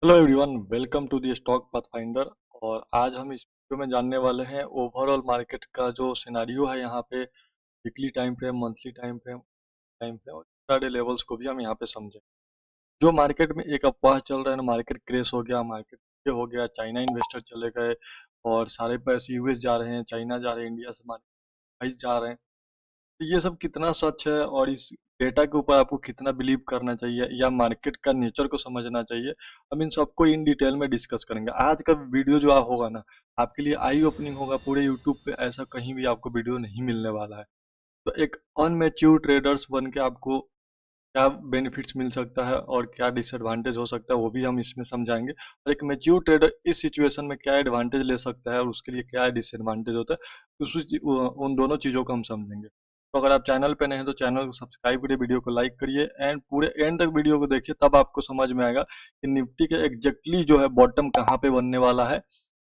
Hello everyone, welcome to the stock pathfinder. और आज हम इस वीडियो में जानने वाले हैं ओवरऑल मार्केट का जो सिनारियो है यहाँ पे। Weekly time frame, monthly time frame और इंट्राडे लेवल्स को भी हम यहाँ पे समझें। जो मार्केट में एक अफवाह चल रहा है ना, मार्केट क्रैश हो गया, मार्केट ये हो गया, चाइना इन्वेस्टर चले गए और सारे पैसे यूएस जा रहे हैं, चाइना जा रहे हैं, इंडिया से मार्केट जा रहे हैं। तो ये सब कितना सच है और इस डेटा के ऊपर आपको कितना बिलीव करना चाहिए या मार्केट का नेचर को समझना चाहिए, हम इन सबको इन डिटेल में डिस्कस करेंगे। आज का वीडियो जो होगा ना, आपके लिए आई ओपनिंग होगा। पूरे यूट्यूब पे ऐसा कहीं भी आपको वीडियो नहीं मिलने वाला है। तो एक अनमेच्योर ट्रेडर्स बन के आपको क्या बेनिफिट्स मिल सकता है और क्या डिसएडवांटेज हो सकता है, वो भी हम इसमें समझाएंगे। और एक मेच्योर ट्रेडर इस सिचुएशन में क्या एडवांटेज ले सकता है और उसके लिए क्या डिसएडवांटेज होता है, उन दोनों चीज़ों को हम समझेंगे। तो अगर आप चैनल पे नए हैं तो चैनल को सब्सक्राइब करिए, वीडियो को लाइक करिए एंड पूरे एंड तक वीडियो को देखिए, तब आपको समझ में आएगा कि निफ्टी के एग्जैक्टली जो है बॉटम कहाँ पे बनने वाला है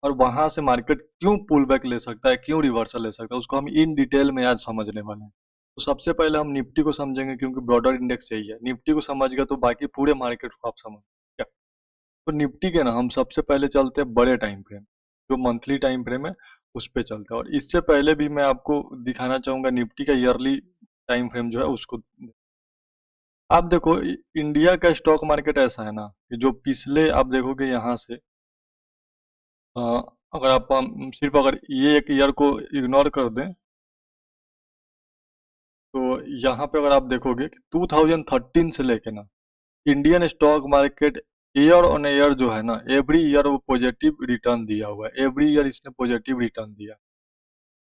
और वहां से मार्केट क्यों पुल बैक ले सकता है, क्यों रिवर्सल ले सकता है, उसको हम इन डिटेल में आज समझने वाले हैं। तो सबसे पहले हम निफ्टी को समझेंगे क्योंकि ब्रॉडर इंडेक्स यही है। निफ्टी को समझ गए तो बाकी पूरे मार्केट को आप समझ गए। तो निफ्टी के ना हम सबसे पहले चलते हैं बड़े टाइम फ्रेम, जो मंथली टाइम फ्रेम है उस पे चलते हैं। और इससे पहले भी मैं आपको दिखाना चाहूंगा निफ्टी का ईयरली टाइम फ्रेम जो है उसको। आप देखो, इंडिया का स्टॉक मार्केट ऐसा है ना कि जो पिछले आप देखोगे यहाँ से, अ, अगर आप सिर्फ अगर ये एक ईयर को इग्नोर कर दें तो यहाँ पे अगर आप देखोगे कि 2013 से लेके ना Indian stock market year on year जो है ना, एवरी ईयर वो पॉजिटिव रिटर्न दिया हुआ है। एवरी ईयर इसने पॉजिटिव रिटर्न दिया,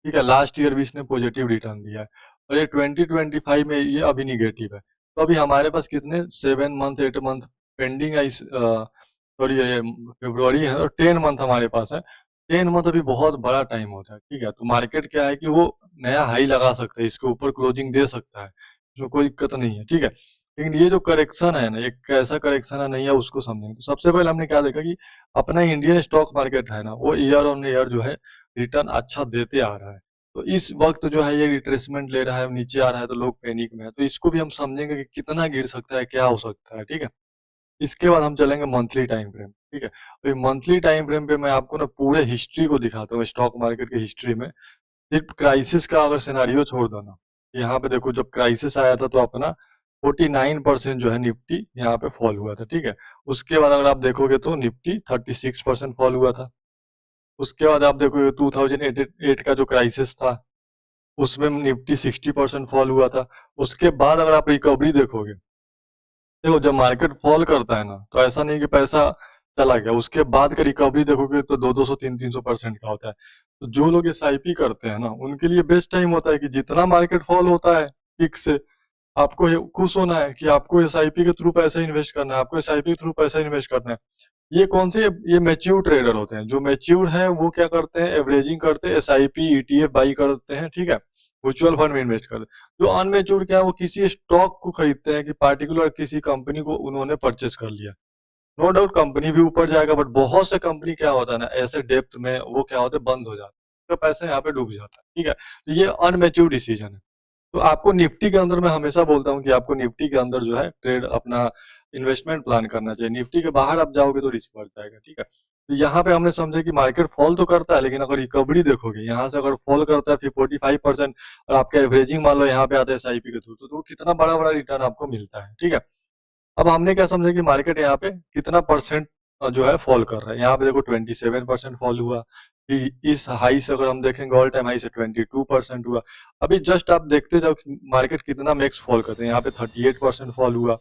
ठीक है। लास्ट ईयर भी इसने पॉजिटिव रिटर्न दिया है और ये 2025 में ये अभी निगेटिव है। तो अभी हमारे पास कितने 7 मंथ 8 मंथ पेंडिंग है, इस सॉरी ये फेब्रुवरी है और 10 मंथ हमारे पास है। 10 मंथ अभी बहुत बड़ा टाइम होता है, ठीक है। तो मार्केट क्या है कि वो नया हाई लगा सकता है, इसके ऊपर क्लोजिंग दे सकता है, इसमें कोई दिक्कत नहीं है, ठीक है। लेकिन ये जो करेक्शन है ना, एक कैसा करेक्शन है नहीं है उसको समझेंगे। तो सबसे पहले हमने क्या देखा कि अपना इंडियन स्टॉक मार्केट है ना, वो ईयर ऑन ईयर जो है रिटर्न अच्छा देते आ रहा है। तो इस वक्त जो है ये रिट्रेसमेंट ले रहा है, नीचे आ रहा है तो लोग पैनिक में है। तो इसको भी हम समझेंगे कि कितना गिर सकता है, क्या हो सकता है, ठीक है। इसके बाद हम चलेंगे मंथली टाइम फ्रेम, ठीक है। अभी मंथली टाइम फ्रेम पे मैं आपको ना पूरे हिस्ट्री को दिखाता हूँ। स्टॉक मार्केट की हिस्ट्री में सिर्फ क्राइसिस का अगर सिनारियो छोड़ दो ना, यहाँ पे देखो जब क्राइसिस आया था तो अपना 49% जो है निफ्टी यहाँ पे फॉल हुआ था, ठीक है। उसके बाद अगर आप देखोगे तो निफ्टी 36% फॉल हुआ था। उसके बाद आप देखोगे 2008 का जो क्राइसिस था उसमें निफ्टी 60% फॉल हुआ था। उसके बाद अगर आप रिकवरी देखोगे, देखो जब मार्केट फॉल करता है ना तो ऐसा नहीं कि पैसा चला गया, उसके बाद का रिकवरी देखोगे तो 200 300 300% का होता है। तो जो लोग एसआईपी करते हैं ना उनके लिए बेस्ट टाइम होता है कि जितना मार्केट फॉल होता है पीक से, आपको खुश होना है कि आपको एसआईपी के थ्रू पैसा इन्वेस्ट करना है, आपको एसआईपी के थ्रू पैसा इन्वेस्ट करना है। ये कौन से, ये मैच्योर ट्रेडर होते हैं। जो मैच्योर हैं वो क्या करते हैं, एवरेजिंग करते हैं, एसआईपी ईटीएफ बाई करते हैं, ठीक है, म्यूचुअल फंड में इन्वेस्ट करते हैं। जो अनमेच्योर क्या है, वो किसी स्टॉक को खरीदते हैं कि पार्टिकुलर किसी कंपनी को उन्होंने परचेस कर लिया। नो डाउट कंपनी भी ऊपर जाएगा, बट बहुत से कंपनी क्या होता है ना, ऐसे डेप्थ में वो क्या होता है, बंद हो जाता है, तो पैसे यहाँ पे डूब जाता है, ठीक है। तो ये अनमेच्योर डिसीजन है। तो आपको निफ्टी के अंदर मैं हमेशा बोलता हूँ कि आपको निफ्टी के अंदर जो है ट्रेड अपना इन्वेस्टमेंट प्लान करना चाहिए। निफ्टी के बाहर आप जाओगे तो रिस्क बढ़ जाएगा, ठीक है। तो यहाँ पे हमने समझा कि मार्केट फॉल तो करता है, लेकिन अगर रिकवरी देखोगे यहाँ से अगर फॉल करता है फिर 45% और आपका एवरेजिंग मान लो यहाँ पे आता है एसआईपी के थ्रू, तो कितना बड़ा बड़ा रिटर्न आपको मिलता है, ठीक है। अब हमने क्या समझा कि मार्केट यहाँ पे कितना परसेंट जो है फॉल कर रहा है। यहाँ पे देखो 27% फॉल हुआ। इस हाई से अगर हम देखेंगे ऑल टाइम हाई से 22% हुआ। अभी जस्ट आप देखते जाओ मार्केट कितना मैक्स फॉल करते हैं। यहाँ पे 38% फॉल हुआ।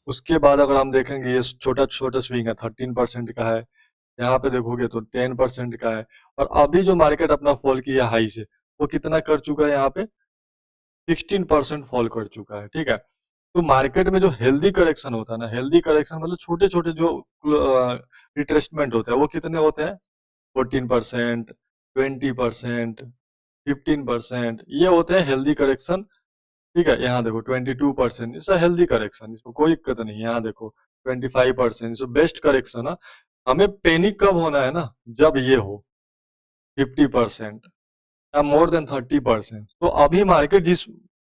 उसके बाद अगर हम देखेंगे ये छोटा छोटा स्विंग है, 13% का है। यहाँ पे देखोगे तो 10% का है। और अभी जो मार्केट अपना फॉल किया हाई से, वो कितना कर चुका है, यहाँ पे 16% फॉल कर चुका है, ठीक है। तो मार्केट में जो हेल्दी करेक्शन होता है ना, हेल्दी करेक्शन मतलब छोटे छोटे जो रिट्रेसमेंट होते हैं वो कितने होते हैं, 14%, 20%, 15%, ये होते हैं हेल्दी करेक्शन, ठीक है। यहाँ देखो 22%, इसका हेल्दी करेक्शन, इसको कोई दिक्कत नहीं है। यहाँ देखो 25%, इसको बेस्ट करेक्शन है। हमें पैनिक कब होना है ना, जब ये हो 50% या मोर देन 30%। तो अभी मार्केट जिस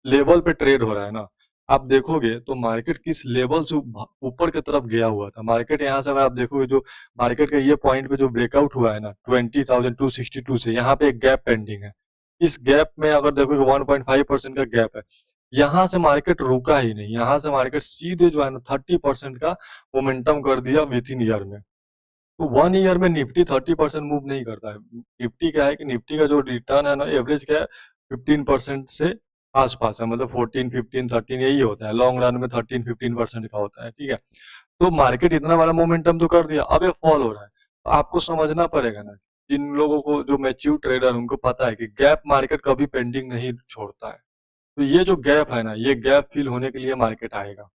लेवल पे ट्रेड हो रहा है ना, आप देखोगे तो मार्केट किस लेवल से ऊपर की तरफ गया हुआ था। मार्केट यहाँ से अगर आप देखोगे जो मार्केट का ये पॉइंट पे जो ब्रेकआउट हुआ है ना 20,262 से, यहाँ पे एक गैप पेंडिंग है। इस गैप में अगर देखोगे 1.5% का गैप है। यहाँ से मार्केट रुका ही नहीं, यहाँ से मार्केट सीधे जो है ना 30% का मोमेंटम कर दिया विद इन ईयर में। तो 1 ईयर में निफ्टी 30% मूव नहीं करता है। निफ्टी क्या है कि निफ्टी का जो रिटर्न है ना एवरेज क्या है 15% से आसपास है, मतलब 14, 15, 13 यही होता है। लॉन्ग रन में 13-15% का होता है, ठीक है। तो मार्केट इतना बड़ा मोमेंटम तो कर दिया, अब ये फॉल हो रहा है। तो आपको समझना पड़ेगा ना, जिन लोगों को जो मैच्योर ट्रेडर उनको पता है कि गैप मार्केट कभी पेंडिंग नहीं छोड़ता है। तो ये जो गैप है ना, ये गैप फिल होने के लिए मार्केट आएगा।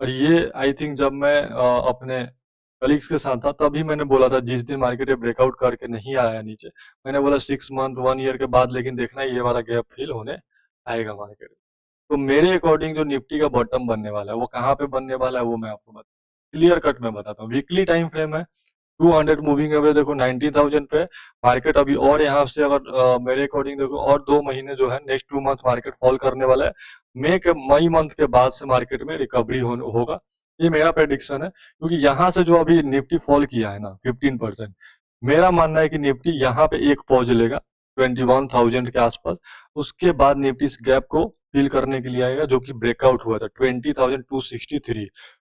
और ये आई थिंक जब मैं अपने कलीग्स के साथ था तभी मैंने बोला था, जिस दिन मार्केट ब्रेकआउट करके नहीं आया नीचे, मैंने बोला 6 मंथ 1 ईयर के बाद लेकिन देखना ये वाला गैप फिल होने आएगा मार्केट। तो मेरे अकॉर्डिंग जो निफ्टी का बॉटम बनने वाला है वो कहाँ पे बनने वाला है वो मैं आपको बता क्लियर कट में बताता हूँ। वीकली टाइम फ्रेम है, 200 मूविंग एवरेज देखो 19,000 पे मार्केट अभी, और यहाँ से अगर मेरे अकॉर्डिंग देखो और 2 महीने जो है नेक्स्ट 2 मंथ मार्केट फॉल करने वाला है। मई मंथ के बाद से मार्केट में रिकवरी होगा, ये मेरा प्रेडिक्शन है। क्योंकि यहाँ से जो अभी निफ्टी फॉल किया है ना 15%, मेरा मानना है कि निफ्टी यहाँ पे एक पॉज लेगा 21,000 के आसपास। उसके बाद निफ्टी इस गैप को फिल करने के लिए आएगा जो कि ब्रेकआउट हुआ था 20,263,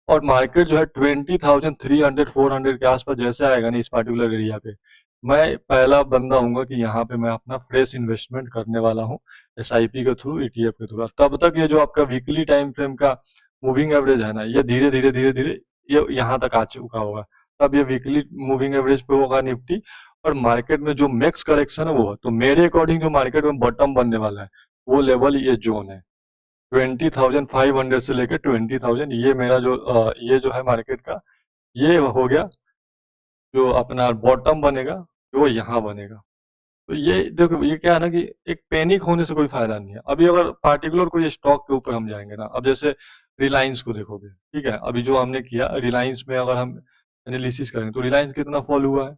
और मार्केट जो है 20,300 400 के आसपास जैसे आएगा ना इस पार्टिकुलर एरिया पे, मैं पहला बंदा हूँ कि यहाँ पे मैं अपना फ्रेश इन्वेस्टमेंट करने वाला हूँ एसआईपी के थ्रू, ईटीएफ के थ्रू। तब तक ये जो आपका वीकली टाइम फ्रेम का मूविंग एवरेज है ना, ये धीरे धीरे धीरे धीरे ये यहाँ तक आ चुका होगा। तब ये वीकली मूविंग एवरेज पे होगा निफ्टी, और मार्केट में जो मैक्स करेक्शन है वो है। तो मेरे अकॉर्डिंग जो मार्केट में बॉटम बनने वाला है वो लेवल ये जोन है 20,500 से लेकर 20,000। ये मेरा जो ये जो है मार्केट का ये हो गया जो अपना बॉटम बनेगा, वो यहाँ बनेगा। तो ये देखो ये क्या है ना कि एक पैनिक होने से कोई फायदा नहीं है। अभी अगर पार्टिकुलर कोई स्टॉक के ऊपर हम जाएंगे ना, अब जैसे रिलायंस को देखोगे, ठीक है, अभी जो हमने किया रिलायंस में अगर हम एनालिसिस करेंगे तो रिलायंस कितना फॉल हुआ है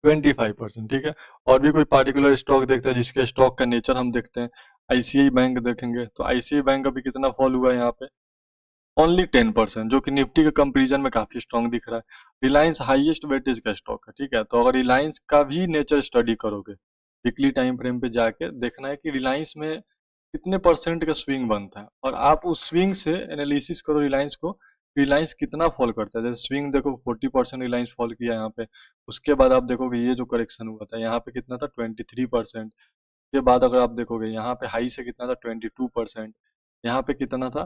25%, ठीक है। और भी कोई पार्टिकुलर स्टॉक देखते हैं जिसके स्टॉक का नेचर हम देखते हैं, आईसीआई बैंक देखेंगे तो आईसीआई बैंक अभी कितना फॉल हुआ है यहाँ पे ओनली 10%, जो कि निफ्टी के कंपेरिजन में काफी स्ट्रॉन्ग दिख रहा है। रिलायंस हाईएस्ट वेटेज का स्टॉक है, ठीक है। तो अगर रिलायंस का भी नेचर स्टडी करोगे वीकली टाइम फ्रेम पे जाके देखना है कि रिलायंस में कितने परसेंट का स्विंग बनता है, और आप उस स्विंग से एनालिसिस करो रिलायंस को, रिलायंस कितना फॉल करता है। जैसे स्विंग देखो 40% रिलायंस फॉल किया यहाँ पे, उसके बाद आप देखोगे ये जो करेक्शन हुआ था यहाँ पे कितना था 23%। के बाद अगर आप देखोगे यहाँ पे हाई से कितना था 22%, यहाँ पे कितना था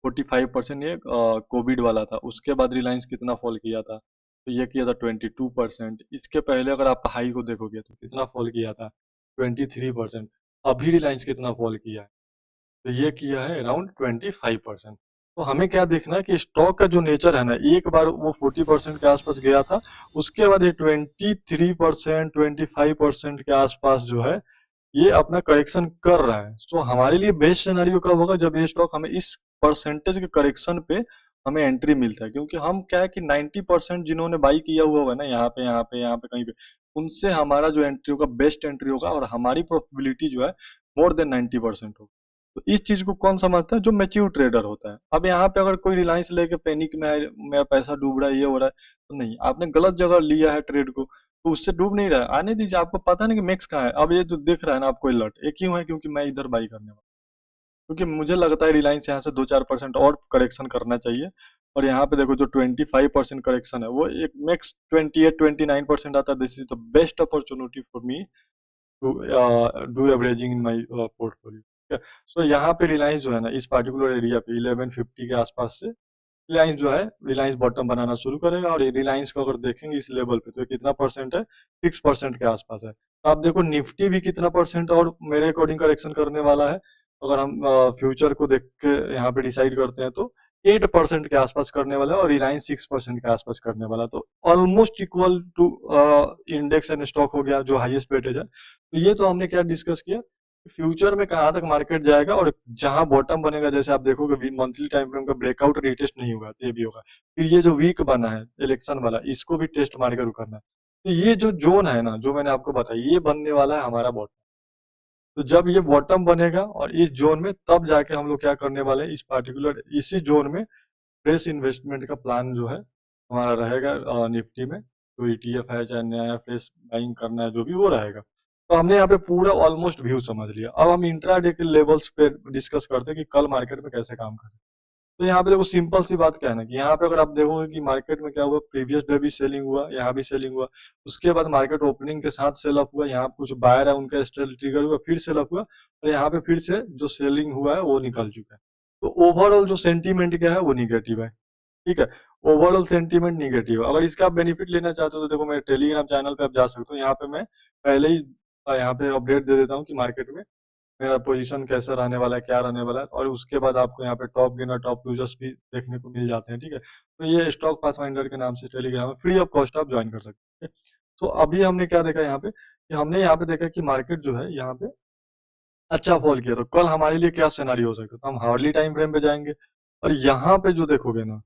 45%, ये कोविड वाला था। उसके बाद रिलायंस कितना फॉल किया था, तो ये किया था 22%। इसके पहले अगर आप हाई को देखोगे तो कितना फॉल किया था 23%। अभी रिलायंस कितना फॉल किया है, तो ये किया है अराउंड 25%। तो हमें क्या देखना है कि स्टॉक का जो नेचर है ना, एक बार वो 40% के आसपास गया था, उसके बाद ये 23%, 25% के आसपास जो है ये अपना करेक्शन कर रहा है। तो हमारे लिए बेस्ट सिनेरियो कब होगा, जब ये स्टॉक हमें इस परसेंटेज के करेक्शन पे हमें एंट्री मिलता है। क्योंकि हम क्या है कि 90% जिन्होंने बाई किया हुआ होगा ना यहाँ पे यहाँ पे यहाँ पे कहीं पे, उनसे हमारा जो एंट्री होगा बेस्ट एंट्री होगा, और हमारी प्रोबेबिलिटी जो है मोर देन 90% होगा। तो इस चीज को कौन समझता है, जो मैच्योर ट्रेडर होता है। अब यहाँ पे अगर कोई रिलायंस लेके पैनिक में है, मेरा पैसा डूब रहा है, ये हो रहा है, तो नहीं, आपने गलत जगह लिया है ट्रेड को, तो उससे डूब नहीं रहा है, आने दीजिए। आपको पता नहीं कि मैक्स कहाँ है। अब ये जो दिख रहा है ना आपको अलर्ट, ये क्यों है, क्योंकि मैं इधर बाई करने वाला, क्योंकि मुझे लगता है रिलायंस यहाँ से 2-4% और करेक्शन करना चाहिए। और यहाँ पे देखो जो 25% करेक्शन है वो एक मैक्स 28-29% आता है। This is the best opportunity for me to do averaging in my portfolio, ठीक है। सो यहाँ पे रिलायंस जो है ना इस पर्टिकुलर एरिया पे 1150 के आसपास से रिलायंस जो है रिलायंस बॉटम बनाना शुरू करेगा। और रिलायंस को अगर देखेंगे इस लेवल पे तो कितना परसेंट है, 6% के आसपास है। तो आप देखो निफ्टी भी कितना परसेंट और मेरे अकॉर्डिंग करेक्शन करने वाला है। अगर हम फ्यूचर को देख के यहाँ पे डिसाइड करते हैं तो 8% के आसपास करने वाला है, और रिलायंस 6% के आसपास करने वाला है। तो almost equal to index and stock हो गया जो हाईएस्ट वेटेज है। तो ये तो हमने क्या डिस्कस किया, फ्यूचर में कहाँ तक मार्केट जाएगा, और जहां बॉटम बनेगा, जैसे आप देखोगे मंथली टाइम फ्रेम का ब्रेकआउट रीटेस्ट नहीं होगा तो ये भी होगा। फिर ये जो वीक बना है इलेक्शन वाला, इसको भी टेस्ट मार के करना है। तो ये जो जोन है ना जो मैंने आपको बताया, ये बनने वाला है हमारा बॉटम। तो जब ये बॉटम बनेगा और इस जोन में, तब जाके हम लोग क्या करने वाले हैं, इस पार्टिकुलर इसी जोन में फ्रेश इन्वेस्टमेंट का प्लान जो है हमारा रहेगा निफ्टी में। तो ईटीएफ है चाहे नया फ्रेश बाइंग करना है जो भी वो रहेगा। तो हमने यहाँ पे पूरा ऑलमोस्ट व्यू समझ लिया। अब हम इंट्राडे के लेवल्स पे डिस्कस करते हैं कि कल मार्केट में कैसे काम करें। तो यहाँ पे देखो सिंपल सी बात क्या है ना कि यहाँ पे अगर आप देखोगे कि मार्केट में क्या हुआ, प्रीवियस डे भी सेलिंग हुआ, यहाँ भी सेलिंग हुआ, उसके बाद मार्केट ओपनिंग के साथ सेल अप हुआ, यहाँ कुछ बायर है उनका स्ट्रेल ट्रिगर हुआ, फिर सेल अप हुआ, और यहाँ पे फिर से जो सेलिंग हुआ है वो निकल चुका है। तो ओवरऑल जो सेंटीमेंट क्या है वो निगेटिव है। ठीक है, ओवरऑल सेंटीमेंट निगेटिव है। अगर इसका आप बेनिफिट लेना चाहते हो तो देखो मेरे टेलीग्राम चैनल पे आप जा सकते हो। यहाँ पे मैं पहले ही यहाँ पे अपडेट दे देता हूँ कि मार्केट में मेरा पोजीशन कैसा रहने वाला है, क्या रहने वाला है, और उसके बाद आपको यहाँ पे टॉप गेनर टॉप लूजर्स भी देखने को मिल जाते हैं। ठीक है, तो ये स्टॉक पास फाइंडर के नाम से टेलीग्राम है, फ्री ऑफ कॉस्ट आप ज्वाइन कर सकते हैं। तो अभी हमने क्या देखा यहाँ पे कि हमने यहाँ पे देखा कि मार्केट जो है यहाँ पे अच्छा फॉल किया। तो कल हमारे लिए क्या सिनारियो हो सकता है, तो हम हार्डली टाइम फ्रेम पे जाएंगे और यहाँ पे जो देखोगे ना,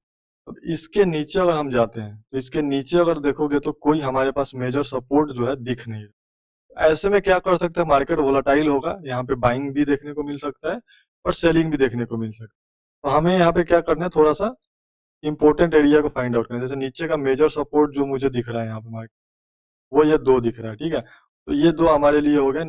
अब इसके नीचे अगर हम जाते हैं तो इसके नीचे अगर देखोगे तो कोई हमारे पास मेजर सपोर्ट जो है दिख नहीं रहा। ऐसे में क्या कर सकते हैं, मार्केट वोलाटाइल होगा, यहाँ पे बाइंग भी देखने को मिल सकता है और सेलिंग भी देखने को मिल सकता है। तो हमें यहाँ पे क्या करना है, थोड़ा सा इंपॉर्टेंट एरिया को फाइंड आउट करना है। जैसे नीचे का मेजर सपोर्ट जो मुझे दिख रहा है यहाँ पे मार्केट, वो ये दो दिख रहा है। ठीक है, तो ये दो हमारे लिए हो गए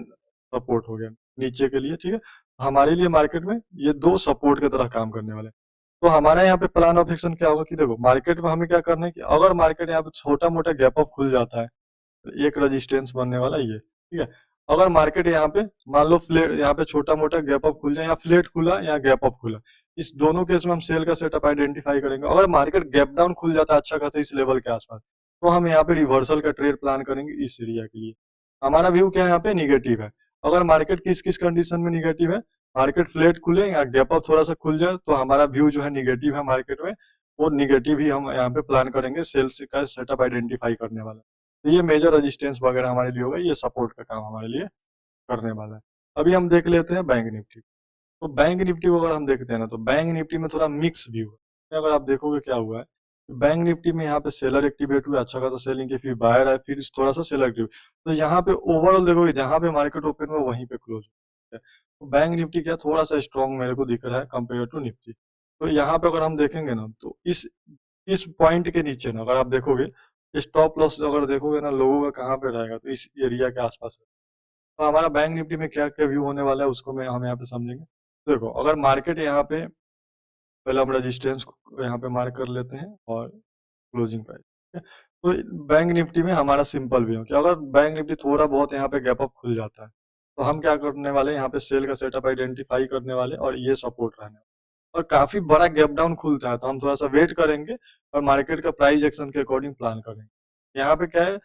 सपोर्ट हो गया नीचे के लिए। ठीक है, हमारे लिए मार्केट में ये दो सपोर्ट की तरह काम करने वाले हैं। तो हमारा यहाँ पे प्लान ऑफ एक्शन क्या होगा कि देखो मार्केट में हमें क्या करना है कि अगर मार्केट यहाँ पे छोटा मोटा गैप अप खुल जाता है, तो एक रेजिस्टेंस बनने वाला ये। ठीक है, अगर मार्केट यहाँ पे मान लो फ्लेट यहाँ पे छोटा मोटा गैप अप खुल जाए, या फ्लेट खुला या गैप अप खुला, इस दोनों केस में हम सेल का सेटअप आइडेंटिफाई करेंगे। अगर मार्केट गैप डाउन खुल जाता है अच्छा खासा इस लेवल के आसपास, तो हम यहाँ पे रिवर्सल का ट्रेड प्लान करेंगे इस एरिया के लिए। हमारा व्यू क्या है, यहाँ पे निगेटिव है। अगर मार्केट किस किस कंडीशन में निगेटिव है, मार्केट फ्लेट खुले या गैप अप थोड़ा सा खुल जाए, तो हमारा व्यू जो है निगेटिव है मार्केट में, वो निगेटिव ही हम यहाँ पे प्लान करेंगे सेल्स का सेटअप आइडेंटिफाई करने वाला। तो ये मेजर रेजिस्टेंस वगैरह हमारे लिए होगा, ये सपोर्ट का काम हमारे लिए करने वाला है। अभी हम देख लेते हैं बैंक निफ्टी। तो बैंक निफ्टी को अगर हम देखते हैं ना, तो बैंक निफ्टी में थोड़ा मिक्स व्यू है। अगर आप देखोगे क्या हुआ है, बैंक निफ्टी में यहाँ पे सेलर एक्टिवेट हुआ, अच्छा खासा सेलिंग की, फिर बायर है, फिर थोड़ा सा सेलर एक्टिव। तो यहाँ पे ओवरऑल देखोगे जहाँ पे मार्केट ओपन हुआ वहीं पे क्लोज है। तो बैंक निफ्टी क्या थोड़ा सा स्ट्रॉन्ग मेरे को दिख रहा है कंपेयर टू निफ्टी। तो यहाँ पे अगर हम देखेंगे ना, तो इस पॉइंट के नीचे ना अगर आप देखोगे, स्टॉप लॉस अगर देखोगे ना लोगों का कहाँ पे रहेगा, तो इस एरिया के आसपास है। तो हमारा बैंक निफ्टी में क्या क्या व्यू होने वाला है उसको मैं हम यहाँ पे समझेंगे। देखो अगर मार्केट यहाँ पे, पहले हम रेजिस्टेंस को यहाँ पे मार्क कर लेते हैं और क्लोजिंग प्राइस। तो बैंक निफ्टी में हमारा सिंपल व्यू है कि अगर बैंक निफ्टी थोड़ा बहुत यहाँ पे गैप अप खुल जाता है, तो हम क्या करने वाले हैं, यहाँ पे सेल का सेटअप आइडेंटिफाई करने वाले और ये सपोर्ट रहने वाला। और काफी बड़ा गैप डाउन खुलता है तो हम थोड़ा सा वेट करेंगे और मार्केट का प्राइस एक्शन के अकॉर्डिंग प्लान करेंगे। यहाँ पे क्या है,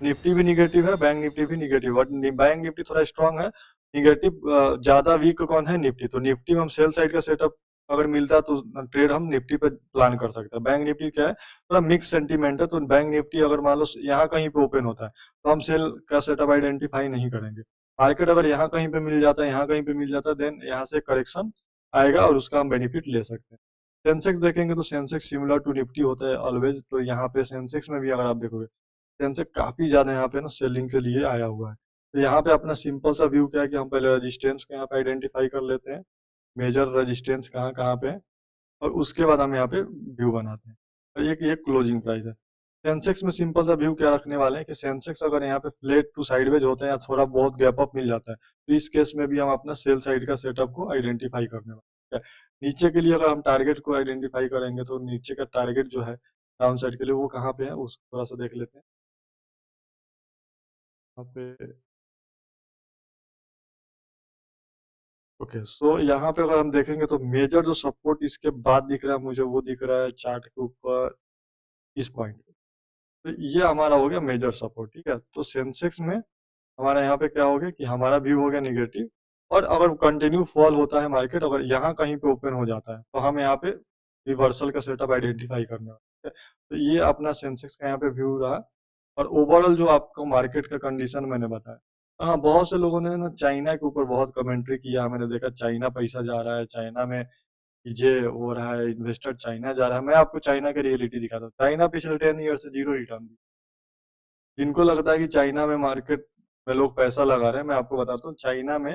निफ्टी भी निगेटिव है, बैंक निफ्टी भी निगेटिव है, बट बैंक निफ्टी थोड़ा स्ट्रांग है। निगेटिव ज्यादा वीक कौन है, निफ्टी। तो निफ्टी में हम सेल साइड का सेटअप अगर मिलता है तो ट्रेड हम निफ्टी पे प्लान कर सकते हैं। बैंक निफ्टी क्या है, थोड़ा मिक्स सेंटीमेंट है, तो बैंक निफ्टी अगर मान लो यहाँ कहीं पे ओपन होता है तो हम सेल का सेटअप आइडेंटिफाई नहीं करेंगे। मार्केट अगर यहाँ कहीं पे मिल जाता है, यहाँ कहीं पे मिल जाता है, देन यहाँ से करेक्शन आएगा और उसका हम बेनिफिट ले सकते हैं। सेंसेक्स देखेंगे तो सेंसेक्स सिमिलर टू निफ्टी होता है ऑलवेज। तो यहाँ पे सेंसेक्स में भी अगर आप देखोगे, सेंसेक्स काफी ज्यादा यहाँ पे ना सेलिंग के लिए आया हुआ है। तो यहाँ पे अपना सिंपल सा व्यू क्या है कि हम पहले रेजिस्टेंस को यहाँ पे आइडेंटिफाई कर लेते हैं, मेजर रेजिस्टेंस कहाँ कहाँ पे है, और उसके बाद हम यहाँ पे व्यू बनाते हैं। और एक ये क्लोजिंग प्राइस है। सेंसेक्स में सिंपल सा व्यू क्या रखने वाले हैं कि सेंसेक्स अगर यहाँ पे फ्लैट टू साइडवेज होता है या थोड़ा बहुत गैप अप मिल जाता है, तो इस केस में भी हम अपना सेल साइड का सेटअप को आइडेंटिफाई करने वाले हैं। नीचे के लिए अगर हम टारगेट को आइडेंटिफाई करेंगे, तो नीचे का टारगेट जो है डाउन साइड के लिए वो कहाँ पे है उसको थोड़ा सा देख लेते हैं। यहाँ पे ओके, सो यहाँ पे अगर हम देखेंगे तो मेजर जो सपोर्ट इसके बाद दिख रहा है मुझे, वो दिख रहा है चार्ट के ऊपर इस पॉइंट पे। तो ये हमारा हो गया मेजर सपोर्ट। ठीक है, तो सेंसेक्स में हमारा यहाँ पे क्या हो गया कि हमारा व्यू हो गया निगेटिव। और अगर कंटिन्यू फॉल होता है मार्केट, अगर यहाँ कहीं पे ओपन हो जाता है, तो हम यहाँ पे रिवर्सल का सेटअप आइडेंटिफाई करने वाले हैं। तो ये अपना सेंसेक्स का यहाँ पे व्यू रहा। और ओवरऑल जो आपको मार्केट का कंडीशन मैंने बताया। हाँ, बहुत से लोगों ने ना चाइना के ऊपर बहुत कमेंट्री किया, मैंने देखा चाइना पैसा जा रहा है, चाइना में ये हो रहा है, इन्वेस्टर चाइना जा रहा है। मैं आपको चाइना की रियलिटी दिखाता हूँ। चाइना पिछले 10 ईयर से जीरो रिटर्न दी। जिनको लगता है कि चाइना में मार्केट में लोग पैसा लगा रहे हैं। मैं आपको बताता हूँ चाइना में,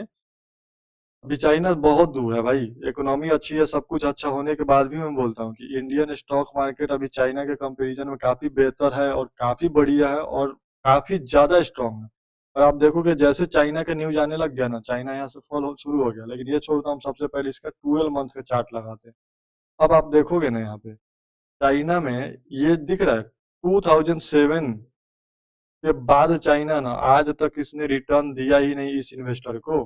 अभी चाइना बहुत दूर है भाई, इकोनॉमी अच्छी है, सब कुछ अच्छा होने के बाद भी मैं बोलता हूँ कि इंडियन स्टॉक मार्केट अभी चाइना के कंपैरिजन में काफी बेहतर है और काफी बढ़िया है और काफी ज्यादा स्ट्रांग है। और आप देखोगे जैसे चाइना के न्यूज आने लग गया ना, चाइना यहाँ से फॉल शुरू हो गया। लेकिन ये छोड़ता हम सबसे पहले इसका 12 मंथ का चार्ट लगाते हैं। अब आप देखोगे ना यहाँ पे चाइना में ये दिख रहा है 2007 के बाद चाइना ना आज तक इसने रिटर्न दिया ही नहीं इस इन्वेस्टर को।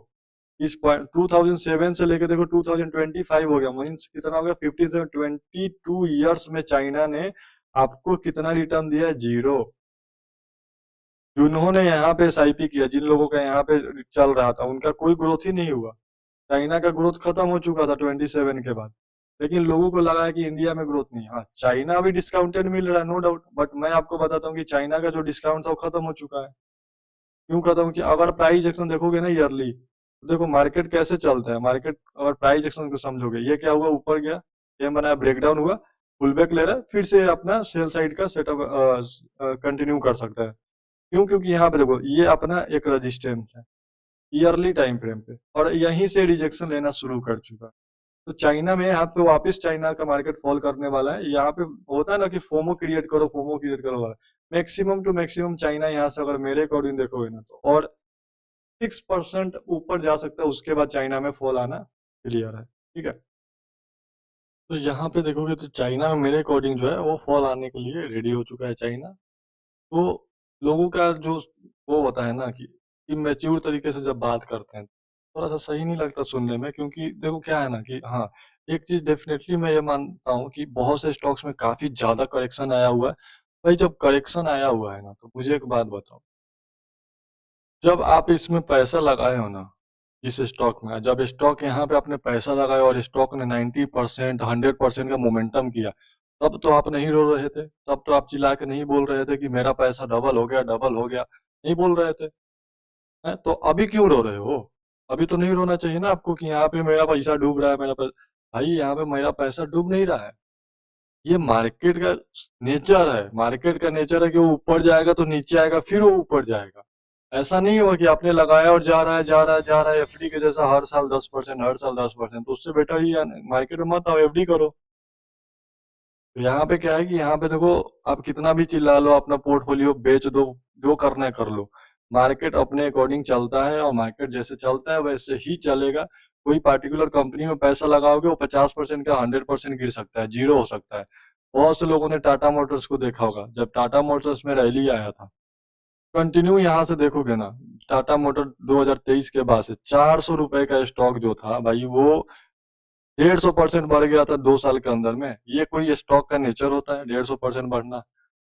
इस पॉइंट 2007 से लेके देखो 2025 हो गया, मीन्स कितना हो गया 15 से 22 ईयर्स में चाइना ने आपको कितना रिटर्न दिया है? जीरो। जिन्होंने यहाँ पे एसआईपी किया, जिन लोगों का यहाँ पे चल रहा था, उनका कोई ग्रोथ ही नहीं हुआ। चाइना का ग्रोथ खत्म हो चुका था 27 के बाद। लेकिन लोगों को लगा है कि इंडिया में ग्रोथ नहीं। हाँ, चाइना अभी डिस्काउंटेड मिल रहा है, नो डाउट, बट मैं आपको बताता हूँ कि चाइना का जो डिस्काउंट था वो खत्म हो चुका है। क्यों खत्म? कि अगर प्राइस एक्शन देखोगे ना ईयरली, तो देखो मार्केट कैसे चलता है। मार्केट अगर प्राइस एक्शन को समझोगे, ये क्या हुआ, ऊपर गया, ये बनाया, ब्रेकडाउन हुआ, पुल बैक ले रहा है, फिर से अपना सेल साइड का सेटअप कंटिन्यू कर सकता है। क्यों? क्योंकि यहाँ पे देखो ये अपना एक रेजिस्टेंस है ईयरली टाइम फ्रेम पे, और यहीं से रिजेक्शन लेना शुरू कर चुका है। तो चाइना में यहाँ पे वापस चाइना का मार्केट फॉल करने वाला है। यहाँ पे होता है ना कि फोमो क्रिएट करो, फोमो क्रिएट करो वाला। मैक्सिमम टू मैक्सिमम चाइना यहाँ से अगर मेरे अकॉर्डिंग देखोगे ना, तो और 6% ऊपर जा सकता है, उसके बाद चाइना में फॉल आना क्लियर है। ठीक है, तो यहाँ पे देखोगे तो चाइना में मेरे अकॉर्डिंग जो है वो फॉल आने के लिए रेडी हो चुका है चाइना। तो लोगों का जो वो होता है ना कि इमेच्योर तरीके से जब बात करते हैं, थोड़ा सा सही नहीं लगता सुनने में। क्योंकि देखो क्या है ना कि हाँ, एक चीज डेफिनेटली मैं ये मानता हूँ कि बहुत से स्टॉक्स में काफी ज्यादा करेक्शन आया हुआ है। भाई जब करेक्शन आया हुआ है ना, तो मुझे एक बात बताओ, जब आप इसमें पैसा लगाए हो ना, इस स्टॉक में, जब स्टॉक यहाँ पे आपने पैसा लगाया और स्टॉक ने 90% 100% का मोमेंटम किया, तब तो आप नहीं रो रहे थे, तब तो आप चिल्ला के नहीं बोल रहे थे कि मेरा पैसा डबल हो गया, डबल हो गया, नहीं बोल रहे थे। हैं? तो अभी क्यों रो रहे हो? अभी तो नहीं रोना चाहिए ना आपको कि यहाँ पे मेरा पैसा डूब रहा है, मेरा पैसा। भाई यहाँ पे मेरा पैसा डूब नहीं रहा है, ये मार्केट का नेचर है। मार्केट का नेचर है कि वो ऊपर जाएगा तो नीचे आएगा, फिर वो ऊपर जाएगा। ऐसा नहीं हुआ कि आपने लगाया और जा रहा है, जा रहा है, जा रहा है, एफडी के जैसा हर साल 10%, हर साल 10%। तो उससे बेटर ही मार्केट में मत आओ, एफडी करो। तो यहाँ पे क्या है कि यहाँ पे देखो, आप कितना भी चिल्ला लो, अपना पोर्टफोलियो बेच दो, जो करना है कर लो, मार्केट अपने अकॉर्डिंग चलता है और मार्केट जैसे चलता है वैसे ही चलेगा। कोई पार्टिकुलर कंपनी में पैसा लगाओगे, वो 50% का 100% गिर सकता है, जीरो हो सकता है। बहुत से लोगों ने टाटा मोटर्स को देखा होगा, जब टाटा मोटर्स में रैली आया था, कंटिन्यू यहाँ से देखोगे ना, टाटा मोटर 2023 के बाद से 400 रुपए का स्टॉक जो था भाई, वो 150% बढ़ गया था 2 साल के अंदर में। ये कोई स्टॉक का नेचर होता है 150% बढ़ना?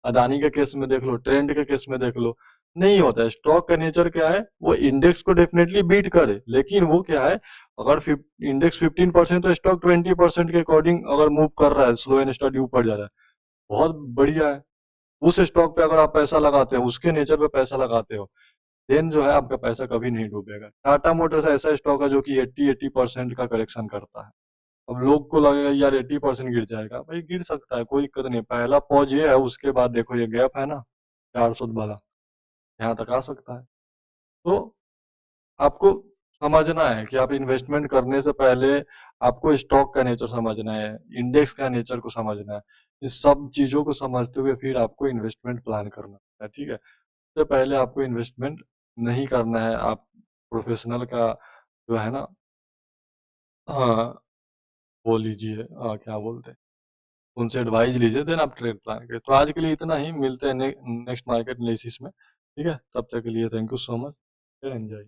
अदानी के केस में देख लो, ट्रेंड के केस में देख लो, नहीं होता है। स्टॉक का नेचर क्या है, वो इंडेक्स को डेफिनेटली बीट करे, लेकिन वो क्या है, अगर इंडेक्स 15% तो स्टॉक 20% के अकॉर्डिंग अगर मूव कर रहा है, स्लो एंड स्टडी ऊपर जा रहा है, बहुत बढ़िया है। उस स्टॉक पे अगर आप पैसा लगाते हो, उसके नेचर पे पैसा लगाते हो, देन जो है आपका पैसा कभी नहीं डूबेगा। टाटा मोटर्स ऐसा स्टॉक है जो कि 80% का करेक्शन करता है। अब लोग को लगेगा यार 80% गिर जाएगा, भाई गिर सकता है, कोई दिक्कत नहीं। पहला पॉज ये है, उसके बाद देखो ये गैप है ना 400 वाला, यहाँ तक आ सकता है। तो आपको समझना है कि आप इन्वेस्टमेंट करने से पहले आपको स्टॉक का नेचर समझना है, इंडेक्स का नेचर को समझना है। इस सब चीजों को समझते हुए फिर आपको इन्वेस्टमेंट प्लान करना है। ठीक है, उससे पहले आपको इन्वेस्टमेंट नहीं करना है। आप प्रोफेशनल का जो है ना, हाँ, वो लीजिए, क्या बोलते हैं, उनसे एडवाइस लीजिए, देन आप ट्रेड प्लान करें। तो आज के लिए इतना ही, मिलते हैं नेक्स्ट मार्केट एनालिसिस में। ठीक है, तब तक के लिए thank you so much, enjoy.